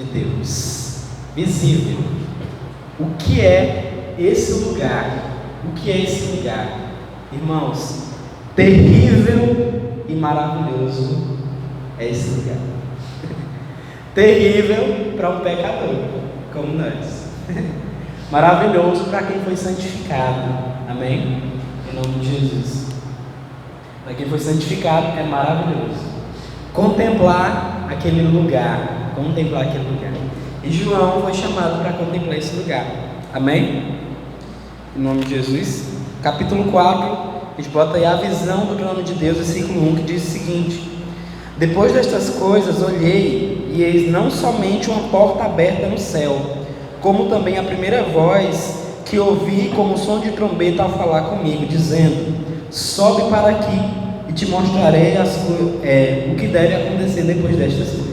de Deus, visível. O que é esse lugar? O que é esse lugar? Irmãos, terrível e maravilhoso é esse lugar. Terrível para um pecador como nós, maravilhoso para quem foi santificado. Amém? Em nome de Jesus. Para quem foi santificado é maravilhoso contemplar aquele lugar. Contemplar aquele lugar. E João foi chamado para contemplar esse lugar. Amém? Em nome de Jesus. Capítulo 4, a gente bota aí a visão do trono de Deus, versículo 1, que diz o seguinte: depois destas coisas olhei, e eis não somente uma porta aberta no céu, como também a primeira voz que ouvi como som de trombeta ao falar comigo, dizendo: sobe para aqui, e te mostrarei o que deve acontecer depois destas coisas.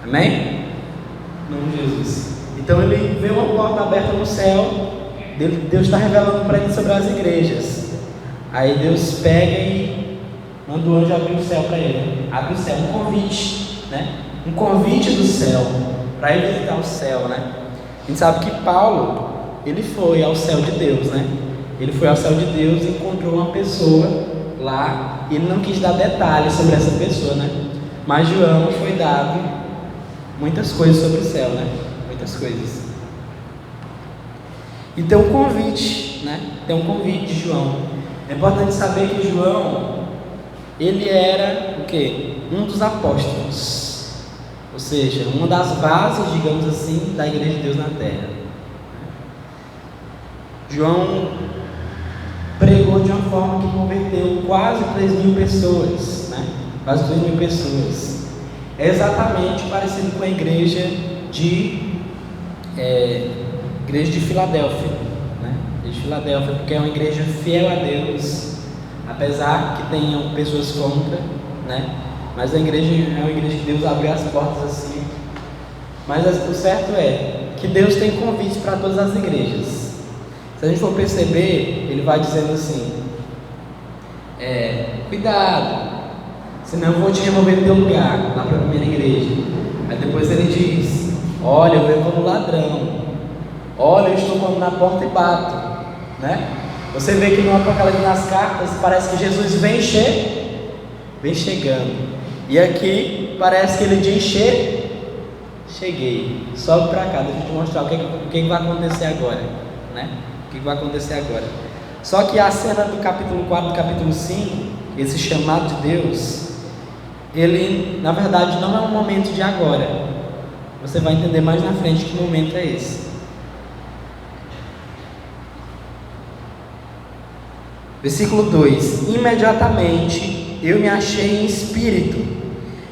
Amém? Em nome de Jesus. Então ele vê uma porta aberta no céu. Deus está revelando para ele sobre as igrejas. Aí Deus pega e manda o anjo abrir o céu para ele. Abre o céu, um convite, né? Um convite do céu para ele visitar o céu, né? A gente sabe que Paulo, ele foi ao céu de Deus, né? Ele foi ao céu de Deus e encontrou uma pessoa lá. E ele não quis dar detalhes sobre essa pessoa, né? Mas João foi dado muitas coisas sobre o céu, né? Muitas coisas. E tem um convite, né? Tem um convite de João. É importante saber que João, ele era o quê? Um dos apóstolos. Ou seja, uma das bases, digamos assim, da Igreja de Deus na Terra. João pregou de uma forma que converteu quase 3.000 pessoas, né? Quase 2.000 pessoas. É exatamente parecido com a igreja de Filadélfia, né? De Filadélfia, porque é uma igreja fiel a Deus, apesar que tenham pessoas contra, né? Mas a igreja é uma igreja que Deus abriu as portas assim. Mas o certo é que Deus tem convites para todas as igrejas. Se a gente for perceber, ele vai dizendo assim: cuidado, senão eu vou te remover do teu lugar, lá para a primeira igreja. Aí depois ele diz: olha, eu venho como ladrão, olha, eu estou como na porta e bato, né? Você vê que no Apocalipse, nas cartas, parece que Jesus vem chegando, e aqui parece que ele diz: cheguei, sobe para cá, deixa eu te mostrar o que vai acontecer agora, né? O que vai acontecer agora? Só que a cena do capítulo 4 do capítulo 5, esse chamado de Deus, ele na verdade não é um momento de agora. Você vai entender mais na frente que momento é esse. Versículo 2: imediatamente eu me achei em espírito,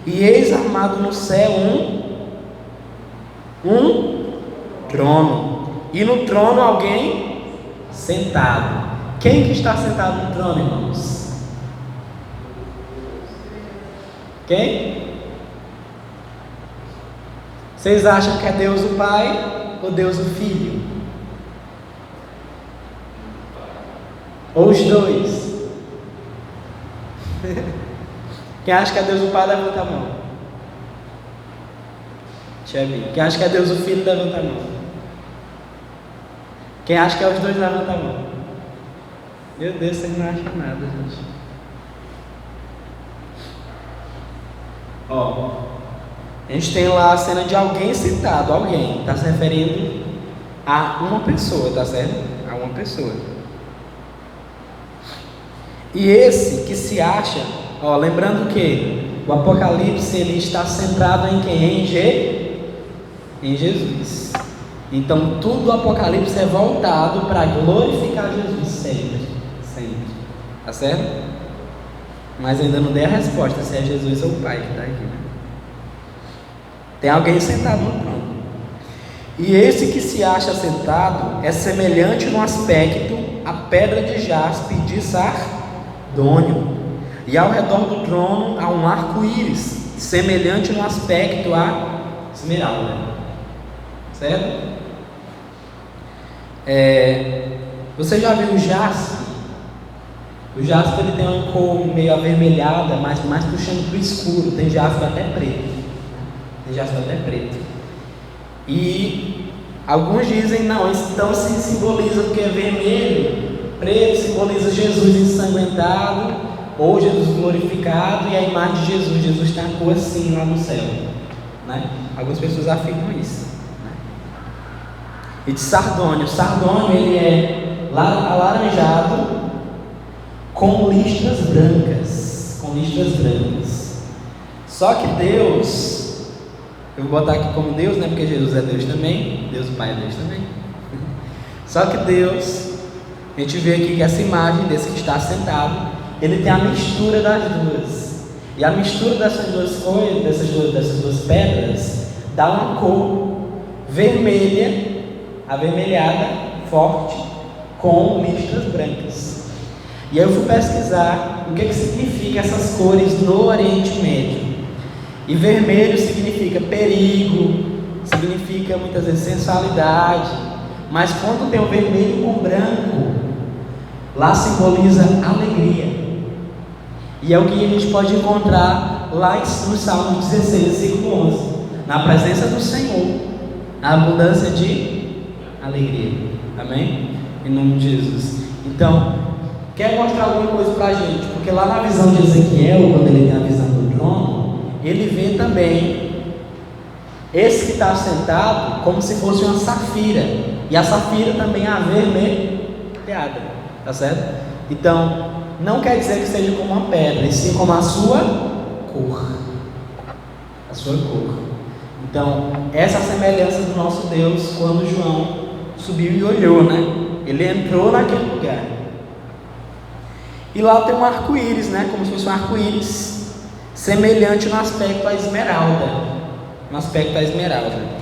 e eis armado no céu um trono, e no trono alguém sentado. Quem que está sentado no trono, irmãos? Quem? Vocês acham que é Deus o Pai ou Deus o Filho? Ou os dois? Quem acha que é Deus o Pai, levanta a mão. Deixa eu ver. Quem acha que é Deus o Filho, levanta a mão. Quem acha que é os dois, levanta a mão. Meu Deus, vocês não acham nada, gente. Ó, a gente tem lá a cena de alguém sentado. Alguém, está se referindo a uma pessoa, tá certo? A uma pessoa. E esse que se acha, ó, lembrando que o Apocalipse ele está centrado em quem? Em Jesus. Então tudo o Apocalipse é voltado para glorificar Jesus sempre, tá certo? Mas ainda não dei a resposta se é Jesus ou o Pai que está aqui, né? Tem alguém sentado no trono. E esse que se acha sentado é semelhante no aspecto à pedra de jaspe de sardônio, e ao redor do trono há um arco-íris, semelhante no aspecto à esmeralda, certo? Você já viu o jaspe? O jaspe ele tem uma cor meio avermelhada, mas mais puxando para o escuro. Tem jaspe até preto. ele já está até preto. E alguns dizem, não, então se simboliza porque é vermelho, preto simboliza Jesus ensanguentado, ou Jesus glorificado, e a imagem de Jesus está com assim lá no céu, né? Algumas pessoas afirmam isso, né? E de sardônio, o sardônio ele é alaranjado com listras brancas, Só que Deus, eu vou botar aqui como Deus, né? Porque Jesus é Deus também, Deus Pai é Deus também. Só que Deus, a gente vê aqui que essa imagem desse que está sentado, ele tem a mistura das duas. E a mistura dessas duas cores, dessas duas pedras, dá uma cor vermelha, avermelhada, forte, com listras brancas. E aí eu fui pesquisar o que significa essas cores no Oriente Médio. E vermelho significa perigo, significa muitas vezes sensualidade. Mas quando tem o vermelho com branco, lá simboliza alegria. E é o que a gente pode encontrar lá no Salmo 16, versículo 11. Na presença do Senhor, a abundância de alegria. Amém? Em nome de Jesus. Então, quer mostrar alguma coisa para a gente? Porque lá na visão de Ezequiel, quando ele tem a visão do trono, ele vê também esse que está sentado como se fosse uma safira. E a safira também é avermelhada. Tá certo? Então, não quer dizer que seja como uma pedra, e sim como a sua cor. A sua cor. Então, essa é a semelhança do nosso Deus quando João subiu e olhou, né? Ele entrou naquele lugar. E lá tem um arco-íris, né? Como se fosse um arco-íris, semelhante no aspecto à esmeralda. No aspecto à esmeralda.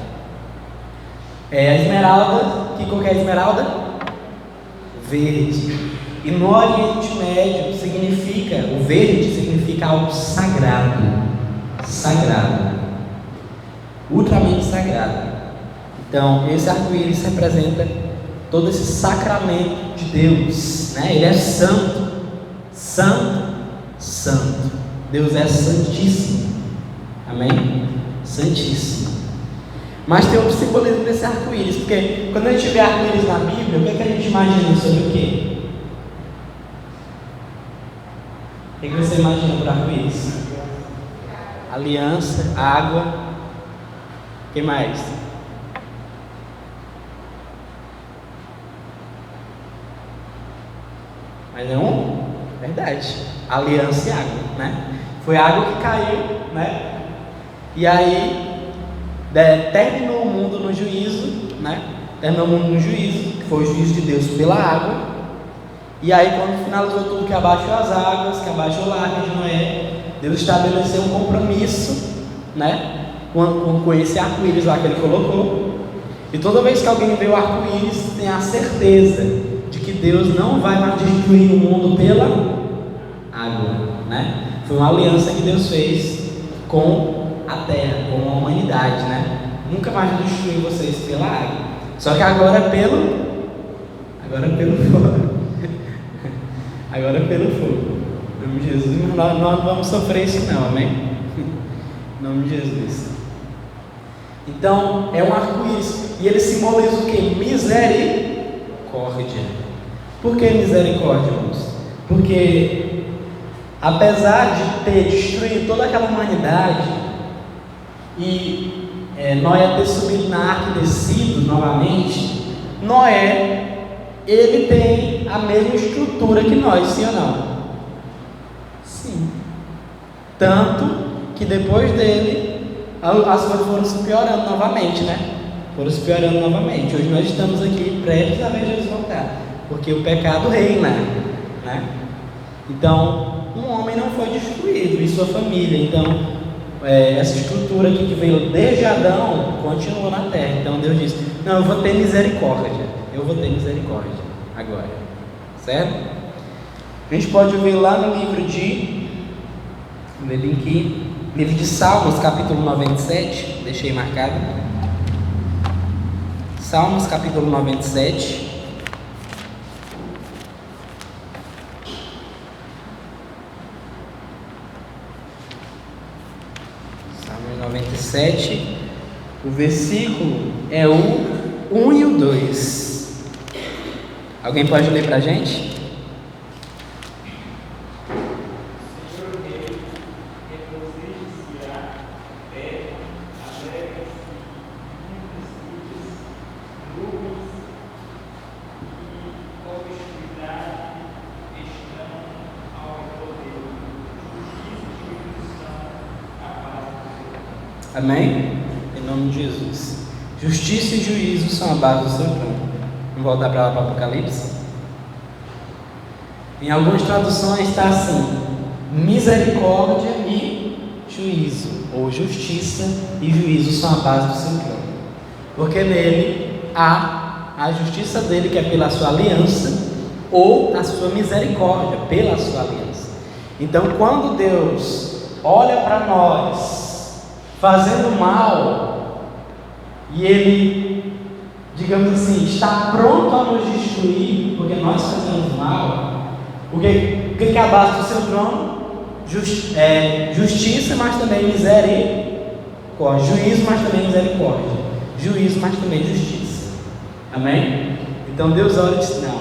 A esmeralda, que cor que é a esmeralda? Verde. E no Oriente Médio o verde significa algo sagrado, ultramente sagrado. Então esse arco-íris representa todo esse sacramento de Deus, né? Ele é santo, Deus é santíssimo, amém? Santíssimo. Mas tem outro simbolismo desse arco-íris, porque quando a gente vê arco-íris na Bíblia, o que é que a gente imagina sobre o quê? O que você imagina por arco-íris? Aliança, água. O que mais? Mais nenhum? Verdade. Aliança e água, né? Foi água que caiu, né? E aí terminou o mundo no juízo, né? Terminou o mundo no juízo, que foi o juízo de Deus pela água. E aí quando finalizou tudo, que abaixou as águas, que abaixou a arca de Noé, Deus estabeleceu um compromisso, né? Com esse arco-íris lá que ele colocou. E toda vez que alguém vê o arco-íris, tem a certeza de que Deus não vai mais destruir o mundo pela água, né? Foi uma aliança que Deus fez com a terra, com a humanidade, né? Nunca mais destruir vocês pela água. Só que agora pelo fogo. Agora pelo fogo. Em nome de Jesus, mas nós não vamos sofrer isso não, amém? Em nome de Jesus. Então, é um arco-íris. E ele simboliza o que? Misericórdia. Por que misericórdia, irmãos? Porque, apesar de ter destruído toda aquela humanidade, e Noé ter subido na arca e descido novamente, Noé, ele tem a mesma estrutura que nós, sim ou não? Sim. Tanto que depois dele, as coisas foram se piorando novamente, né? Hoje nós estamos aqui prestes a ver Jesus voltar, porque o pecado reina, né? Então, um homem não foi destruído, e sua família. Então, essa estrutura aqui que veio desde Adão continua na terra. Então Deus disse: não, eu vou ter misericórdia agora, certo? A gente pode ver lá no livro de Salmos, capítulo 97, deixei marcado. Salmos, capítulo 97. Salmos 97. 7. O versículo é o 1 e o 2. Alguém pode ler para a gente? Amém? Em nome de Jesus. Justiça e juízo são a base do seu trono. Vamos voltar para lá para o Apocalipse? Em algumas traduções está assim: misericórdia e juízo, ou justiça e juízo são a base do seu trono. Porque nele há a justiça dele, que é pela sua aliança, ou a sua misericórdia pela sua aliança. Então, quando Deus olha para nós fazendo mal, e Ele, digamos assim, está pronto a nos destruir, porque nós fazemos mal, o que é a base do seu trono? Justiça, mas também misericórdia. Juízo, mas também misericórdia. Juízo, mas também justiça. Amém? Então Deus olha e diz: não,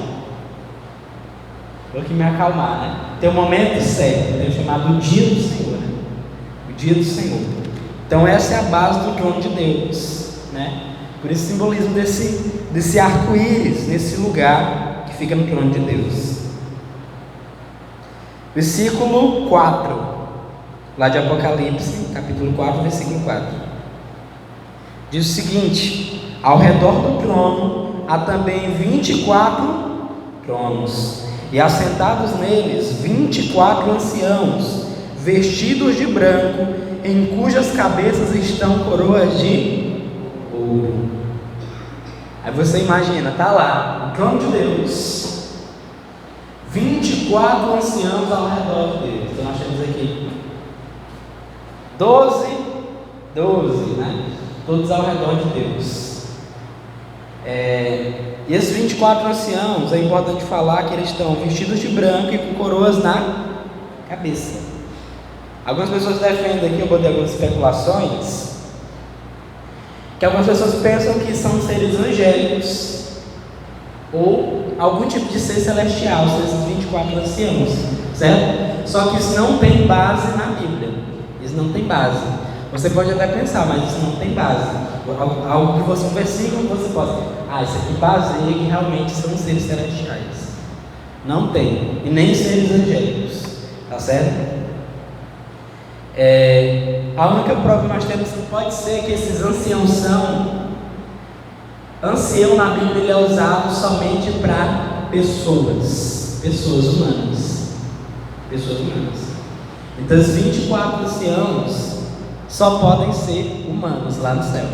vou aqui me acalmar, né? Tem um momento certo, tem o chamado dia do Senhor, né? O dia do Senhor. Então essa é a base do trono de Deus, né? Por isso o simbolismo desse arco-íris, nesse lugar que fica no trono de Deus. Versículo 4, lá de Apocalipse, capítulo 4, versículo 4. Diz o seguinte: ao redor do trono há também 24 tronos, e assentados neles 24 anciãos, vestidos de branco, em cujas cabeças estão coroas de ouro. Aí você imagina, está lá, o trono de Deus, 24 anciãos ao redor dele. Então nós temos aqui 12, né? Todos ao redor de Deus. E esses 24 anciãos, é importante falar que eles estão vestidos de branco e com coroas na cabeça. Algumas pessoas defendem aqui, eu botei algumas especulações, que algumas pessoas pensam que são seres angélicos ou algum tipo de ser celestial, são esses 24 anciãos, certo? Só que isso não tem base na Bíblia. Isso não tem base. Você pode até pensar, mas isso não tem base. Algo que fosse um versículo que você possa, isso aqui baseia que realmente são seres celestiais. Não tem, e nem seres angélicos, tá certo? A única prova que nós temos que pode ser que esses anciãos são. Ancião na Bíblia ele é usado somente para pessoas humanas. Então os 24 anciãos só podem ser humanos lá no céu,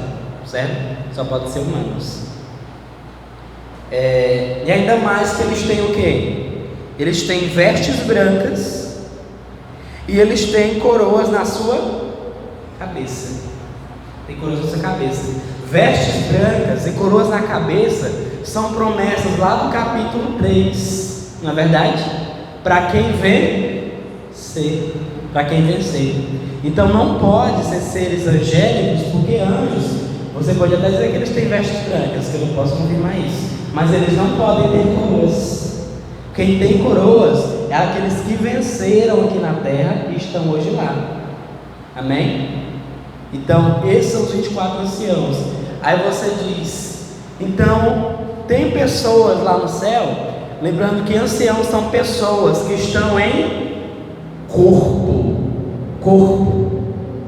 certo? Só podem ser humanos. E ainda mais que eles têm o quê? Eles têm vestes brancas e eles têm coroas na sua cabeça. Tem coroas na sua cabeça. Vestes brancas e coroas na cabeça são promessas lá do capítulo 3, não é verdade? Para quem vencer. Então não pode ser seres angélicos, porque anjos, você pode até dizer que eles têm vestes brancas, que eu não posso confirmar isso, mas eles não podem ter coroas. Quem tem coroas é aqueles que venceram aqui na terra e estão hoje lá. Amém? Então, esses são os 24 anciãos. Aí você diz: então, tem pessoas lá no céu, lembrando que anciãos são pessoas que estão em corpo.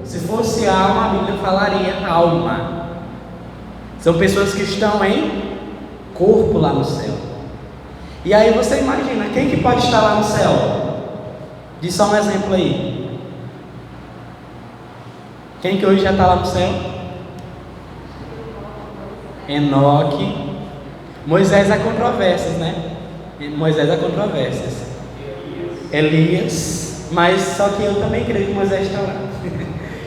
Se fosse alma, a Bíblia falaria alma. São pessoas que estão em corpo lá no céu. E aí você imagina, quem que pode estar lá no céu? Diz só um exemplo aí. Quem que hoje já está lá no céu? Enoque. Moisés há controvérsias, né? Elias. Mas só que eu também creio que Moisés está lá.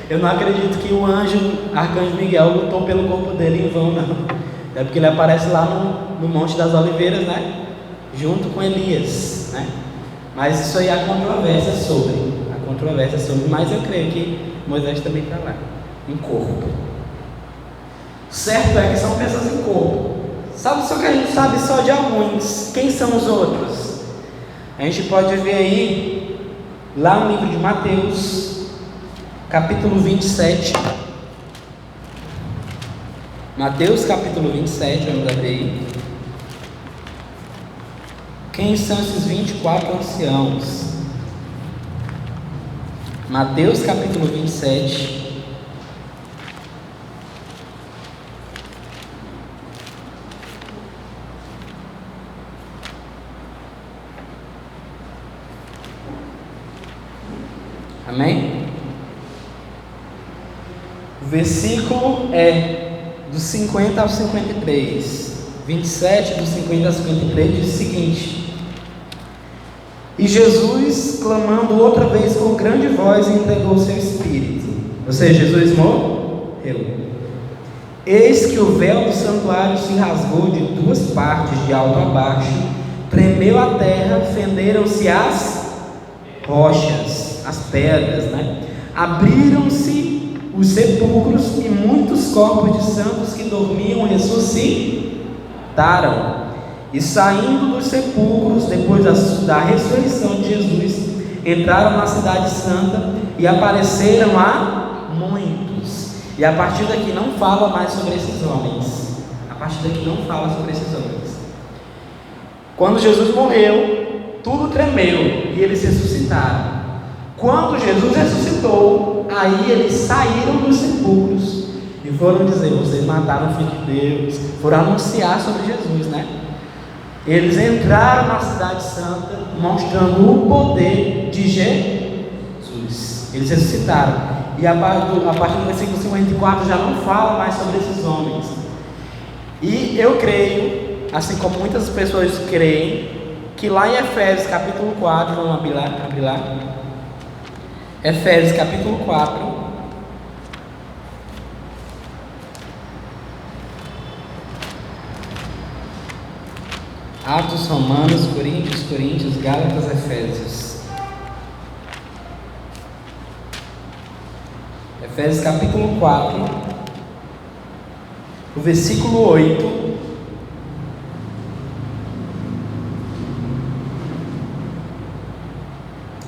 Eu não acredito que o arcanjo Miguel lutou pelo corpo dele em vão, não. É porque ele aparece lá no Monte das Oliveiras, né? Junto com Elias, né? Mas isso aí há controvérsia sobre, mas eu creio que Moisés também está lá. em corpo. Certo é que são pessoas em corpo. Sabe só que a gente sabe só de alguns. Quem são os outros? A gente pode ver aí, lá no livro de Mateus, capítulo 27. Mateus capítulo 27, vamos abrir aí. Quem são esses 24 anciãos? Mateus capítulo 27. Amém? O versículo é do 50 ao 53. 27, do 50 ao 53, diz o seguinte: E Jesus, clamando outra vez com grande voz, entregou o seu espírito. Ou seja, Jesus morreu. Eis que o véu do santuário se rasgou de duas partes, de alto a baixo, tremeu a terra, fenderam-se as rochas, as pedras, Abriram-se os sepulcros e muitos corpos de santos que dormiam ressuscitaram. E saindo dos sepulcros, depois da ressurreição de Jesus, entraram na cidade santa e apareceram a muitos. E a partir daqui não fala mais sobre esses homens. A partir daqui não fala sobre esses homens. Quando Jesus morreu, tudo tremeu e eles ressuscitaram. Quando Jesus ressuscitou, aí eles saíram dos sepulcros e foram dizer: vocês mataram o Filho de Deus. Foram anunciar sobre Jesus, Eles entraram na cidade santa, mostrando o poder de Jesus. Eles ressuscitaram. E a partir do versículo 54 já não fala mais sobre esses homens. E eu creio, assim como muitas pessoas creem, que lá em Efésios capítulo 4, vamos abrir lá. Efésios capítulo 4, Atos, Romanos, Coríntios, Gálatas, Efésios. Efésios capítulo 4, o versículo 8.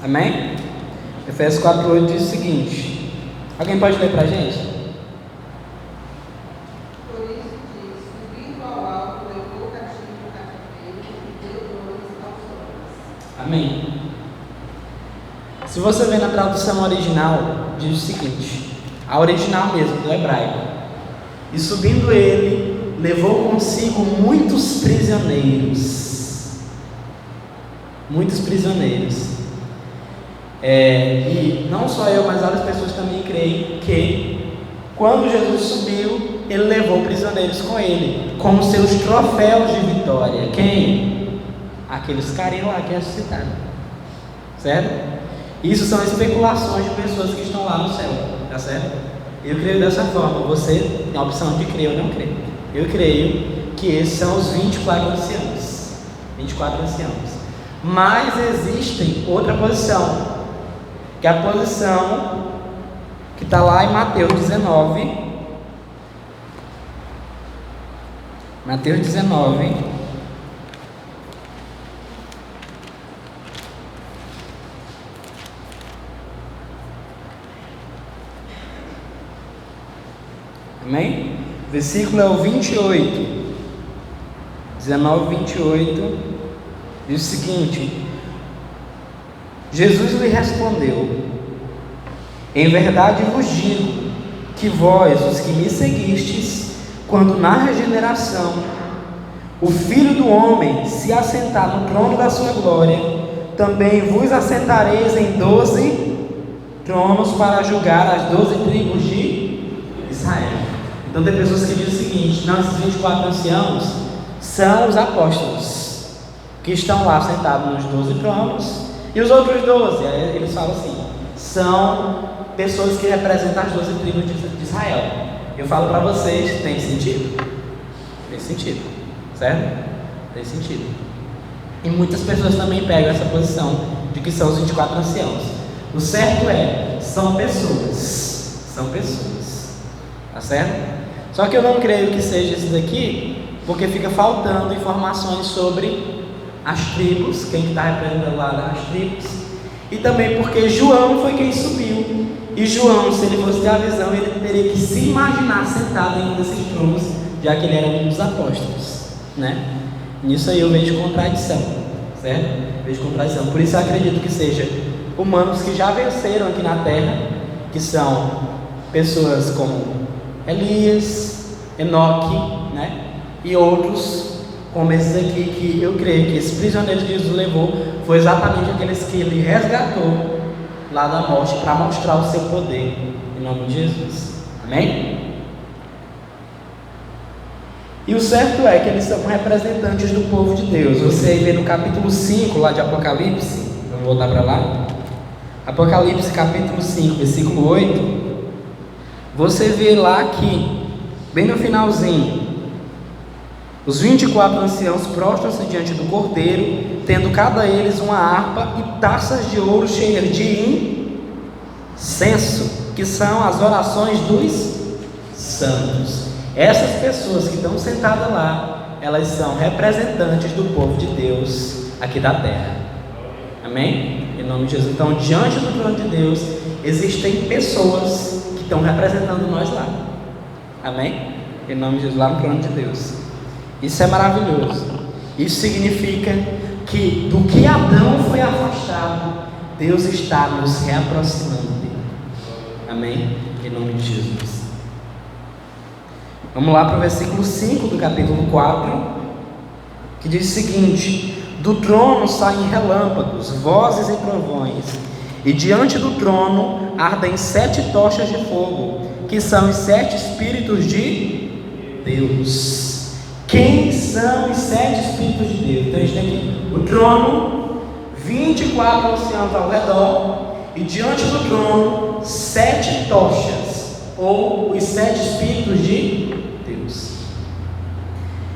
Amém? Efésios 4:8 diz o seguinte. Alguém pode ler para a gente? Por isso diz: subindo ao alto, levou o cativo o cativeiro e deu dores aos homens. Amém. Se você ver na tradução original, diz o seguinte, a original mesmo, do hebraico: e subindo ele, levou consigo muitos prisioneiros. Muitos prisioneiros. E não só eu, mas várias pessoas também creem que quando Jesus subiu, ele levou prisioneiros com ele, como seus troféus de vitória. Quem? Aqueles carinhos lá que ressuscitaram, certo? Isso são especulações de pessoas que estão lá no céu, tá certo? Eu creio dessa forma. Você tem a opção de crer ou não crer. Eu creio que esses são os 24 anciãos. 24 anciãos. Mas existem outra posição, que é a posição que está lá em Mateus 19. Mateus 19. Amém? Versículo é o 28. 19, 28. Diz o seguinte: Jesus lhe respondeu: em verdade vos digo que vós, os que me seguistes, quando na regeneração o Filho do Homem se assentar no trono da sua glória, também vos assentareis em 12 tronos para julgar as 12 tribos de Israel. Então tem pessoas que dizem o seguinte: não, esses 24 anciãos são os apóstolos que estão lá sentados nos 12 tronos, e os outros 12, aí eles falam assim, são pessoas que representam as 12 tribos de Israel. Eu falo para vocês, tem sentido? Tem sentido, certo? Tem sentido. E muitas pessoas também pegam essa posição de que são os 24 anciãos. O certo é, são pessoas. São pessoas. Tá certo? Só que eu não creio que seja esse daqui, porque fica faltando informações sobre as tribos, quem está representando lá as tribos, e também porque João foi quem subiu. E João, se ele fosse ter a visão, ele teria que se imaginar sentado em um desses tronos, já que ele era um dos apóstolos, né? Nisso aí eu vejo contradição, certo? Vejo contradição. Por isso eu acredito que seja humanos que já venceram aqui na terra, que são pessoas como Elias, Enoque, né? E outros como esses aqui, que eu creio que esse prisioneiro que Jesus levou foi exatamente aqueles que ele resgatou lá da morte para mostrar o seu poder, em nome de Jesus. Amém? E o certo é que eles são representantes do povo de Deus. Você vê no capítulo 5 lá de Apocalipse, vamos voltar para lá. Apocalipse capítulo 5, versículo 8. Você vê lá que, bem no finalzinho, os 24 anciãos prostram-se diante do Cordeiro, tendo cada eles uma harpa e taças de ouro cheias de incenso, que são as orações dos santos. Essas pessoas que estão sentadas lá, elas são representantes do povo de Deus aqui da terra. Amém? Em nome de Jesus. Então, diante do trono de Deus, existem pessoas que estão representando nós lá. Amém? Em nome de Jesus, lá no trono de Deus. Isso é maravilhoso. Isso significa que do que Adão foi afastado, Deus está nos reaproximando dele. Amém? Em nome de Jesus. Vamos lá para o versículo 5 do capítulo 4, que diz o seguinte: do trono saem relâmpagos, vozes e trovões, e diante do trono ardem 7 tochas de fogo, que são os 7 Espíritos de Deus. Quem são os 7 Espíritos de Deus? Então a gente tem aqui o trono, 24 anciãos ao redor, e diante do trono 7 tochas, ou os 7 Espíritos de Deus.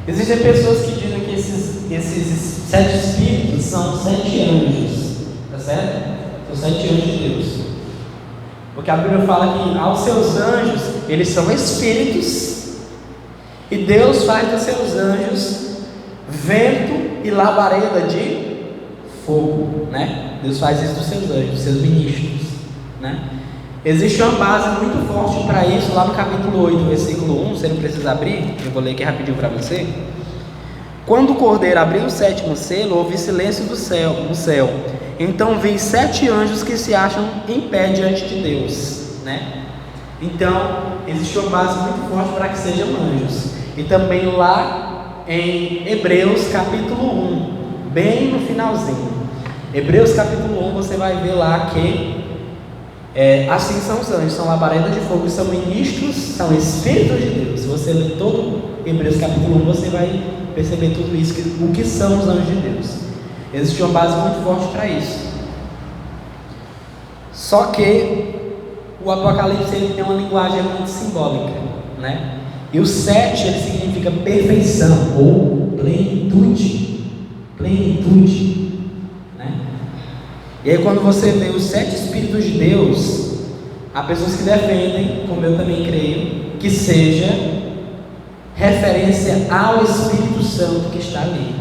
Existem pessoas que dizem que esses 7 Espíritos são 7 anjos, tá certo? São 7 anjos de Deus, porque a Bíblia fala que aos seus anjos, eles são espíritos, e Deus faz dos seus anjos vento e labareda de fogo, né? Deus faz isso dos seus anjos, dos seus ministros, né? Existe uma base muito forte para isso lá no capítulo 8, versículo 1. Você não precisa abrir, eu vou ler aqui rapidinho para você. Quando o Cordeiro abriu o 7º selo, houve silêncio no céu. Então vi 7 anjos que se acham em pé diante de Deus, né? Então existe uma base muito forte para que sejam anjos. E também lá em Hebreus capítulo 1, bem no finalzinho, Hebreus capítulo 1, você vai ver lá que assim são os anjos, são labareda de fogo, são ministros, são espíritos de Deus. Se você ler todo Hebreus capítulo 1, você vai perceber tudo isso, o que são os anjos de Deus. Existe uma base muito forte para isso. Só que o Apocalipse ele tem uma linguagem muito simbólica, né? E o 7 ele significa perfeição ou plenitude, né? E aí quando você vê os 7 Espíritos de Deus, há pessoas que defendem, como eu também creio, que seja referência ao Espírito Santo que está ali,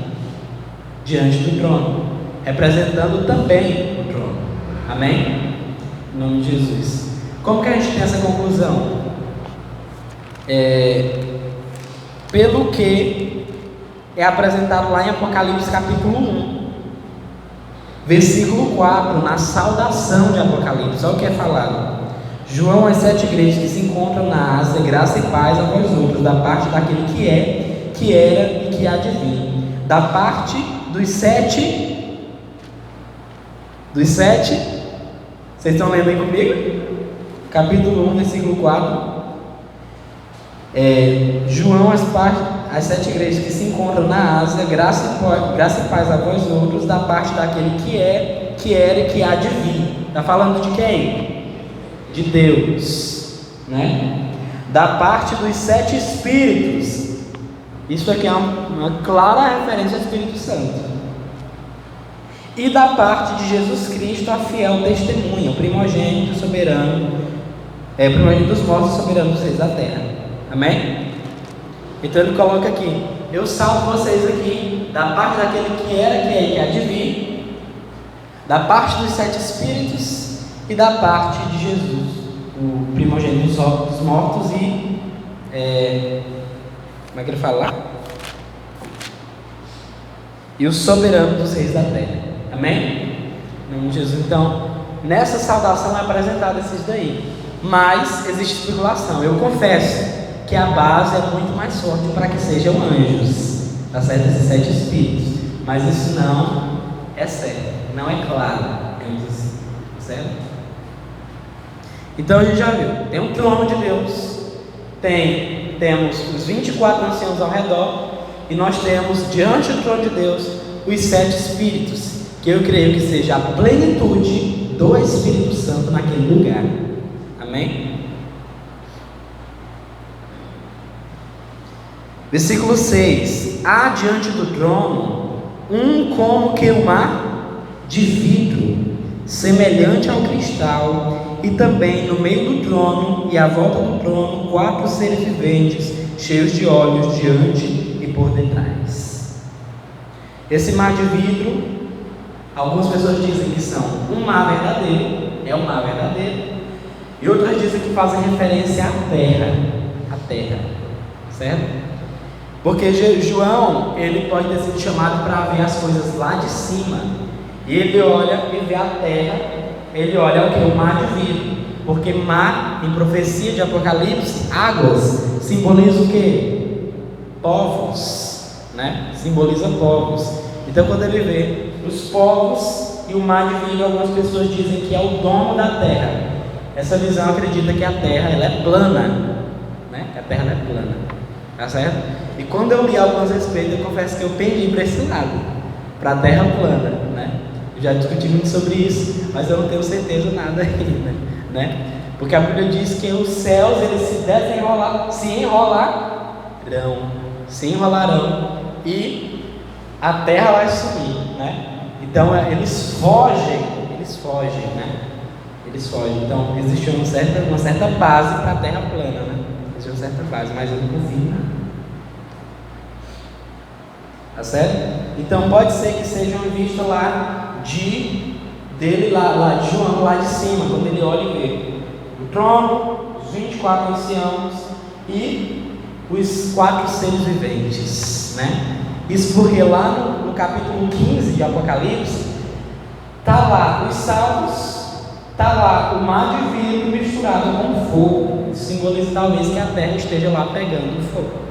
diante do trono, representando também o trono. Amém? Em nome de Jesus. Como que a gente tem essa conclusão? Pelo que é apresentado lá em Apocalipse capítulo 1, versículo 4, na saudação de Apocalipse. Olha o que é falado: João às 7 igrejas que se encontram na Ásia, graça e paz a vós outros, da parte daquele que é, que era e que há de vir, da parte dos 7, vocês estão lendo aí comigo? Capítulo 1, versículo 4. João às 7 igrejas que se encontram na Ásia, graça e paz a vós outros, da parte daquele que é, que era e que há de vir. Está falando de quem? De Deus, né? Da parte dos 7 Espíritos. Isso aqui é uma clara referência ao Espírito Santo. E da parte de Jesus Cristo, a fiel testemunha, o primogênito soberano, É primogênito dos mortos e soberano dos reis da terra. Amém? Então ele coloca aqui: eu salvo vocês aqui da parte daquele que era, que é e que há de vir, da parte dos 7 espíritos e da parte de Jesus, o primogênito dos mortos e como é que ele fala lá? E o soberano dos reis da terra. Amém? Em nome de Jesus. Então, nessa saudação é apresentado esses daí. Mas existe tribulação. Eu confesso que a base é muito mais forte para que sejam anjos, tá certo? Esses 7 espíritos. Mas isso não é certo, não é claro, certo? Então a gente já viu, tem um trono de Deus, temos os 24 anciãos ao redor, e nós temos diante do trono de Deus os 7 espíritos, que eu creio que seja a plenitude do Espírito Santo naquele lugar. Amém? Versículo 6: há diante do trono um como que um mar de vidro, semelhante ao cristal, e também no meio do trono e à volta do trono 4 seres viventes, cheios de olhos diante e por detrás. Esse mar de vidro, algumas pessoas dizem que são um mar verdadeiro, é um mar verdadeiro, e outras dizem que fazem referência à terra, certo? Porque João, ele pode ter sido chamado para ver as coisas lá de cima, e ele olha e vê a terra, ele olha o que? O mar de vidro, porque mar, em profecia de Apocalipse, águas, simboliza o que? Povos, né? Simboliza povos. Então quando ele vê os povos e o mar de vidro, algumas pessoas dizem que é o dono da terra. Essa visão acredita que a terra ela é plana, né? Que a terra ela é plana, tá certo? E quando eu li alguns respeitos, eu confesso que eu pendi para esse lado, para a terra plana, né? Eu já discuti muito sobre isso, mas eu não tenho certeza nada ainda, né? Porque a Bíblia diz que os céus eles se enrolarão e a terra vai sumir, né? Então eles fogem, né? Eles fogem. Então existe uma certa base para a terra plana, né? Existe uma certa base, mas eu não vi nada. Tá certo? Então pode ser que seja uma vista lá dele lá de João, lá de cima, quando ele olha e vê o trono, os 24 anciãos e os 4 seres viventes, né? Isso porque lá no capítulo 15 de Apocalipse está lá os salvos, está lá o mar de vidro misturado com fogo. Isso simboliza talvez que a terra esteja lá pegando fogo.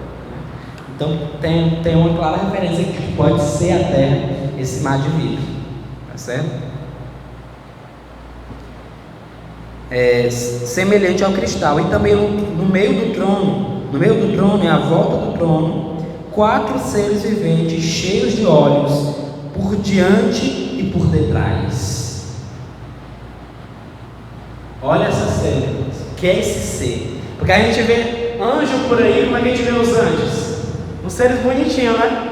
Então tem uma clara referência que pode ser a terra, esse mar de vidro, tá certo? Semelhante ao cristal, e também no meio do trono e à volta do trono, 4 seres viventes cheios de olhos por diante e por detrás. Olha essa cena, que é esse ser? Porque a gente vê anjo por aí, como é que a gente vê os anjos? Uns seres bonitinhos, né?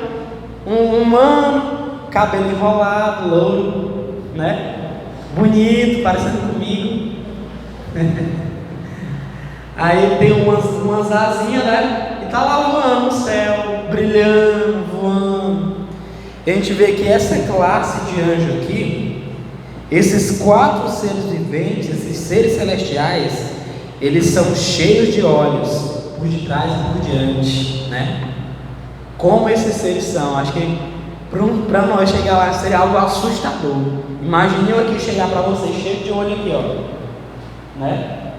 Um humano, cabelo enrolado, louro, né? Bonito, parecendo comigo. Aí tem umas asinhas, né? E tá lá voando no céu, brilhando, voando. E a gente vê que essa classe de anjo aqui, esses 4 seres viventes, esses seres celestiais, eles são cheios de olhos por detrás e por diante, né? Como esses seres são, acho que para nós chegar lá seria algo assustador. Imagine eu aqui chegar para você cheio de olho aqui, ó, né?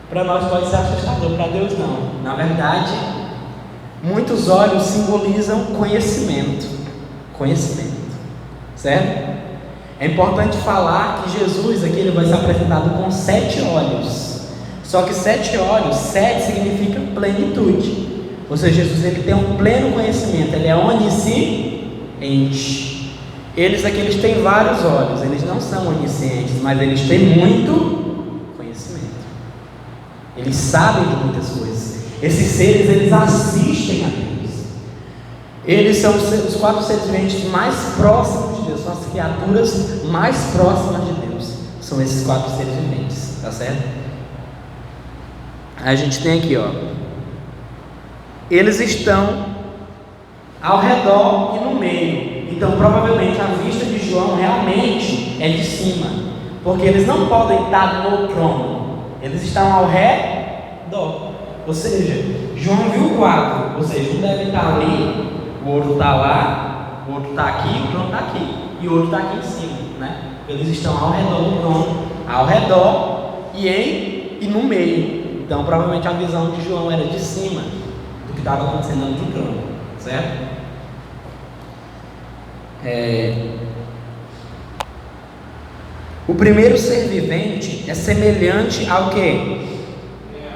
Para nós pode ser assustador, para Deus não. Na verdade, muitos olhos simbolizam conhecimento, certo? É importante falar que Jesus aqui ele vai ser apresentado com 7 olhos. Só que 7 olhos, 7 significa plenitude. Ou seja, Jesus ele tem um pleno conhecimento, ele é onisciente. Eles aqui eles têm vários olhos, eles não são oniscientes, mas eles têm muito conhecimento. Eles sabem de muitas coisas. Esses seres eles assistem a Deus. Eles são os 4 seres viventes mais próximos de Deus, são as criaturas mais próximas de Deus. São esses 4 seres viventes, tá certo? A gente tem aqui, ó. Eles estão ao redor e no meio. Então, provavelmente, a vista de João realmente é de cima, porque eles não podem estar no trono. Eles estão ao redor. Ou seja, João viu o quadro. Ou seja, um deve estar ali, o outro está lá, o outro está aqui, o trono está aqui, e o outro está aqui em cima, né? Eles estão ao redor do trono, ao redor e no meio. Então, provavelmente a visão de João era de cima do que estava acontecendo no trono, certo? O primeiro ser vivente é semelhante ao quê?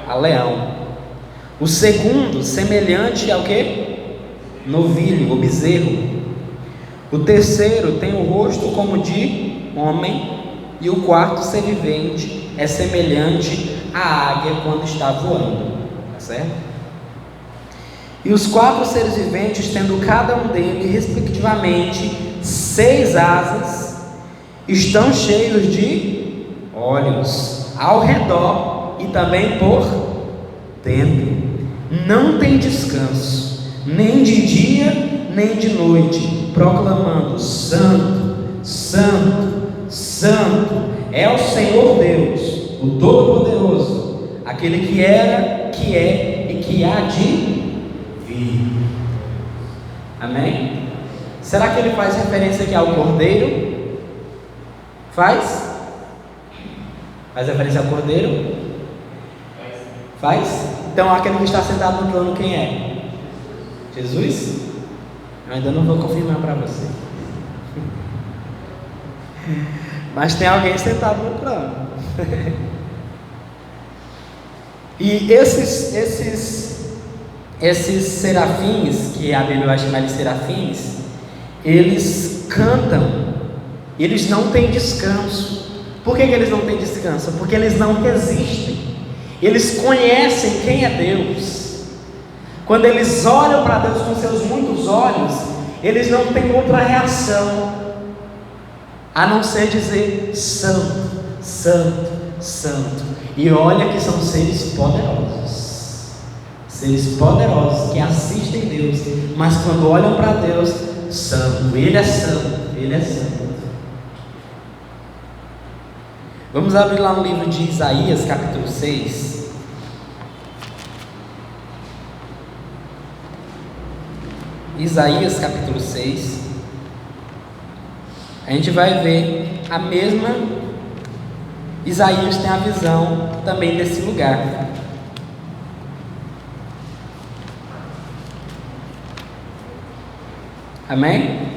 A leão. O segundo, semelhante ao quê? Novilho, o bezerro. O terceiro tem o rosto como de homem. E o quarto ser vivente é semelhante à águia quando está voando, certo? E os 4 seres viventes, tendo cada um deles, respectivamente, 6 asas, estão cheios de olhos ao redor e também por dentro. Não tem descanso, nem de dia, nem de noite, proclamando: Santo, Santo, Santo é o Senhor Deus, o Todo-Poderoso, aquele que era, que é e que há de vir. Amém? Será que ele faz referência aqui ao Cordeiro? Faz? Faz referência ao Cordeiro? Faz? Então aquele que está sentado no trono, quem é? Jesus? Eu ainda não vou confirmar para você. Mas tem alguém sentado no trono. E esses serafins, que a Bíblia vai chamar de serafins, eles cantam, eles não têm descanso. Por que eles não têm descanso? Porque eles não resistem. Eles conhecem quem é Deus. Quando eles olham para Deus com seus muitos olhos, eles não têm outra reação a não ser dizer: Santo, Santo, Santo. E olha que são seres poderosos que assistem Deus, mas quando olham para Deus, Santo, Ele é Santo, Ele é Santo. Vamos abrir lá no livro de Isaías, capítulo 6. Isaías, capítulo 6. A gente vai ver a mesma. Isaías tem a visão também desse lugar. Amém?